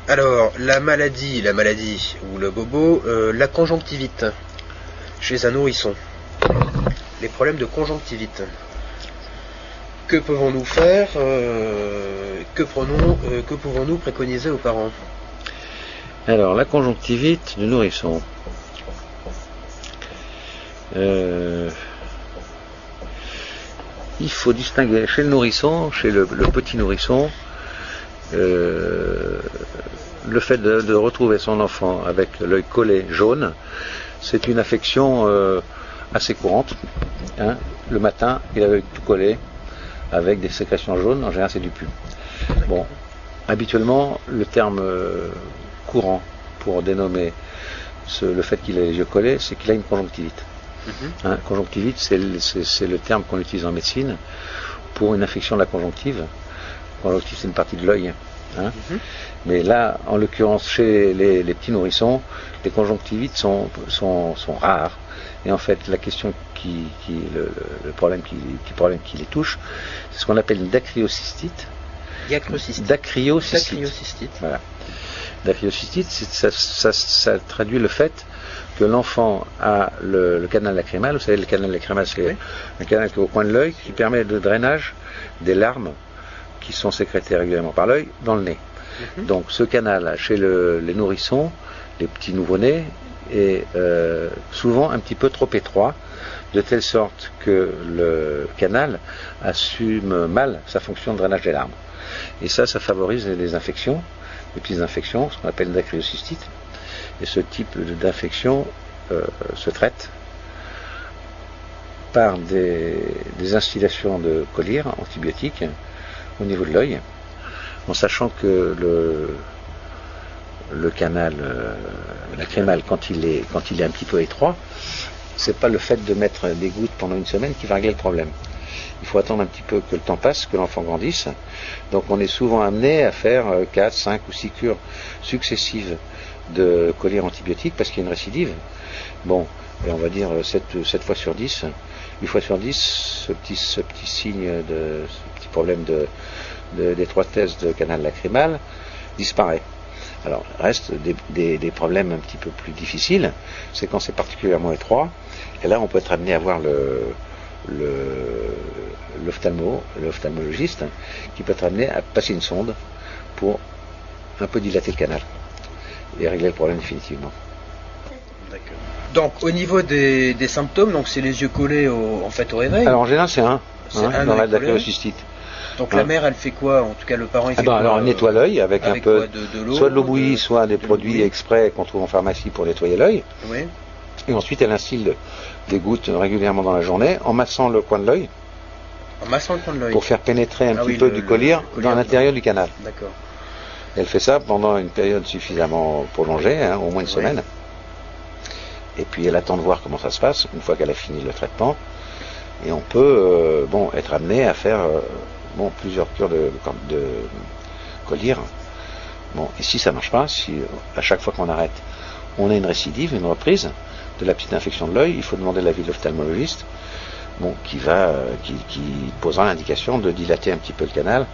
Alors, la maladie ou le bobo, la conjonctivite chez un nourrisson. Les problèmes de conjonctivite. Que pouvons-nous faire que pouvons-nous préconiser aux parents? Alors, la conjonctivite du nourrisson. Il faut distinguer chez le nourrisson, chez le petit nourrisson, le fait de retrouver son enfant avec l'œil collé jaune, c'est une affection assez courante. Hein. Le matin, il a l'œil tout collé avec des sécrétions jaunes, en général c'est du pus. Bon, habituellement, le terme courant pour dénommer le fait qu'il a les yeux collés, c'est qu'il a une conjonctivite. Hein, conjonctivite, c'est le terme qu'on utilise en médecine pour une infection de la conjonctive. Conjonctive, c'est une partie de l'œil. Hein. Mais là, en l'occurrence, chez les petits nourrissons, les conjonctivites sont rares. Et en fait, la question le problème qui les touche, c'est ce qu'on appelle une dacryocystite. Dacryocystite. Voilà. Dacryocystite, ça traduit le fait que l'enfant a le canal lacrymal. Vous savez, le canal lacrymal, c'est un canal qui est au coin de l'œil qui permet le drainage des larmes qui sont sécrétées régulièrement par l'œil dans le nez. Donc ce canal, chez les nourrissons, les petits nouveau-nés, est souvent un petit peu trop étroit, de telle sorte que le canal assume mal sa fonction de drainage des larmes. Et ça favorise les infections, les petites infections, ce qu'on appelle une dacryocystite. Et ce type d'infection se traite par des instillations de collyre antibiotiques au niveau de l'œil, en sachant que le canal lacrymal, quand il est un petit peu étroit, c'est pas le fait de mettre des gouttes pendant une semaine qui va régler le problème. Il faut attendre un petit peu que le temps passe, que l'enfant grandisse. Donc on est souvent amené à faire 4, 5 ou 6 cures successives de collyre antibiotique parce qu'il y a une récidive. Bon, et on va dire 7 fois sur 10, 8 fois sur 10, ce petit signe ce petit problème d'étroitesse de canal lacrymal disparaît. Alors, il reste des problèmes un petit peu plus difficiles, c'est quand c'est particulièrement étroit, et là on peut être amené à voir l'ophtalmologiste qui peut être amené à passer une sonde pour un peu dilater le canal et régler le problème définitivement. D'accord. Donc au niveau des symptômes, donc c'est les yeux collés au réveil. Alors en général c'est dans la dacryocystite. Donc la mère elle fait quoi? En tout cas le parent il fait quoi? Alors elle nettoie l'œil avec un peu de l'eau, soit de l'eau bouillie, soit des produits exprès qu'on trouve en pharmacie pour nettoyer l'œil. Oui. Et ensuite elle instille des gouttes régulièrement dans la journée en massant le coin de l'œil. En massant le coin de l'œil. Pour faire pénétrer un petit peu du collyre dans l'intérieur du canal. D'accord. Elle fait ça pendant une période suffisamment prolongée, au moins une semaine. Et puis elle attend de voir comment ça se passe, une fois qu'elle a fini le traitement. Et on peut être amené à faire plusieurs cures de collyre. Bon, et si ça ne marche pas, si à chaque fois qu'on arrête, on a une récidive, une reprise de la petite infection de l'œil, il faut demander l'avis de l'ophtalmologiste, qui posera l'indication de dilater un petit peu le canal